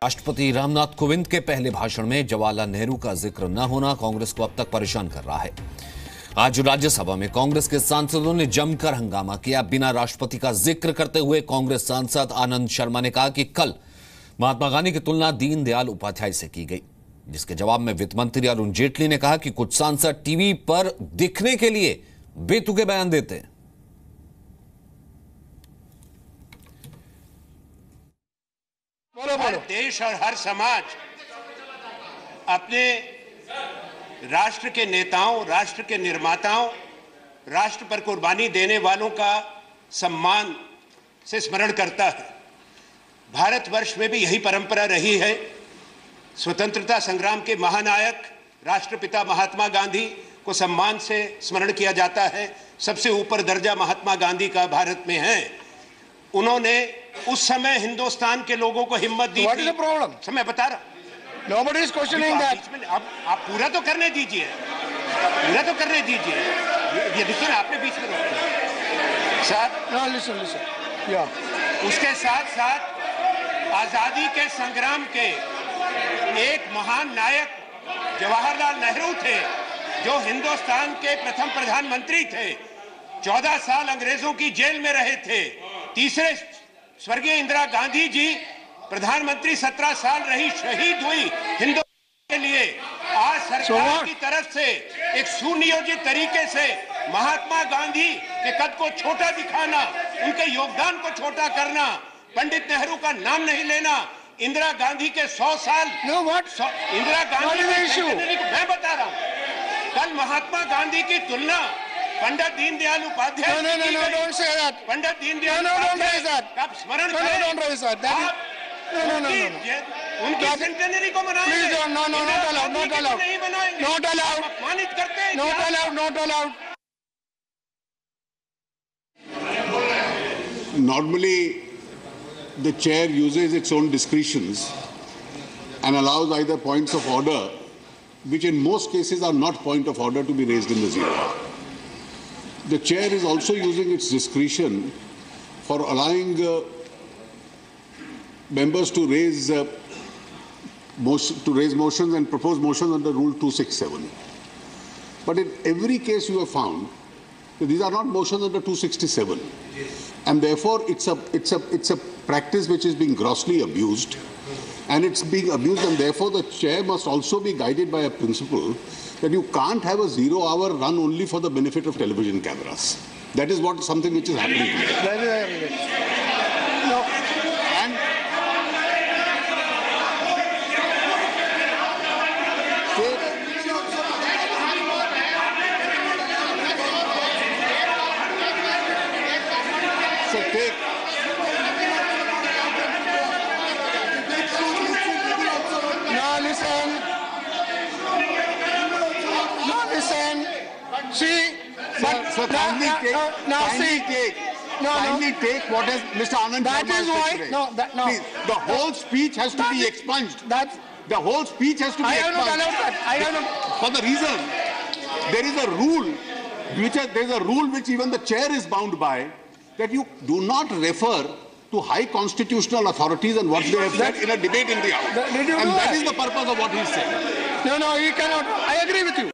राष्ट्रपति रामनाथ कोविंद के पहले भाषण में जवाहरलाल नेहरू का जिक्र न होना कांग्रेस को अब तक परेशान कर रहा है। आज राज्यसभा में कांग्रेस के सांसदों ने जमकर हंगामा किया। बिना राष्ट्रपति का जिक्र करते हुए कांग्रेस सांसद आनंद शर्मा ने कहा कि कल महात्मा गांधी की तुलना दीनदयाल उपाध्याय से की गई, जिसके जवाब में वित्त मंत्री अरुण जेटली ने कहा कि कुछ सांसद टीवी पर दिखने के लिए बेतुके बयान देते हैं। हर देश और हर समाज अपने राष्ट्र के नेताओं, राष्ट्र के निर्माताओं, राष्ट्र पर कुर्बानी देने वालों का सम्मान से स्मरण करता है। भारतवर्ष में भी यही परंपरा रही है। स्वतंत्रता संग्राम के महानायक राष्ट्रपिता महात्मा गांधी को सम्मान से स्मरण किया जाता है। सबसे ऊपर दर्जा महात्मा गांधी का भारत में है। उन्होंने उस समय हिंदुस्तान के लोगों को हिम्मत दी थी। मैं बता रहा हूं। Nobody is questioning that. अब आप पूरा तो करने दीजिए, पूरा तो करने दीजिए। ये देखिए ना, आपने बीच में रोका सर। No, listen. Yeah. उसके साथ साथ आजादी के संग्राम के एक महान नायक जवाहरलाल नेहरू थे, जो हिंदुस्तान के प्रथम प्रधानमंत्री थे। 14 साल अंग्रेजों की जेल में रहे थे। तीसरे स्वर्गीय इंदिरा गांधी जी प्रधानमंत्री 17 साल रही, शहीद हुई हिंदुस्तान के लिए। आज सरकार की तरफ से एक सुनियोजित तरीके से महात्मा गांधी के कद को छोटा दिखाना, उनके योगदान को छोटा करना, पंडित नेहरू का नाम नहीं लेना, इंदिरा गांधी के 100 साल इंदिरा गांधी मैं बता रहा हूं, कल महात्मा गांधी की तुलना Pandit Deendayal Upadhyay don't say that. Pandit Deendayal don't raise that. आप स्मरण don't raise that. उनकी सेंटेनरी को मनाएंगे। Please don't. No, not allowed. नहीं मनाएंगे। Not allowed. अपमानित करते हैं। Not allowed. Normally, the chair uses its own discretions and allows either points of order, which in most cases are not point of order, to be raised in the zero. The chair is also using its discretion for allowing members to raise motions and propose motions under Rule 267. But in every case you have found that these are not motions under 267, and therefore it's a practice which is being grossly abused, and it's being abused, and therefore the chair must also be guided by a principle that you can't have a 0 hour run only for the benefit of television cameras. That is something which is happening. No. And kindly take what has Mr. Anand Sharma said. Please, the whole speech has to be expunged. The whole speech has to be expunged. I have not. For the reason, there is a rule which even the chair is bound by, that you do not refer to high constitutional authorities and what they have said in a debate in the House. And that is the purpose of what he said. No, he cannot. I agree with you.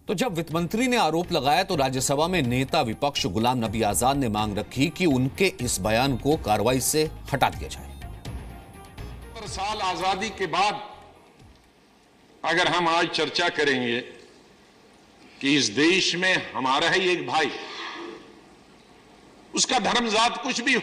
तो जब वित्त मंत्री ने आरोप लगाया तो राज्यसभा में नेता विपक्ष गुलाम नबी आजाद ने मांग रखी कि उनके इस बयान को कार्रवाई से हटा दिया जाए। 70 साल आजादी के बाद अगर हम आज चर्चा करेंगे कि इस देश में हमारा ही एक भाई, उसका धर्म जात कुछ भी हो,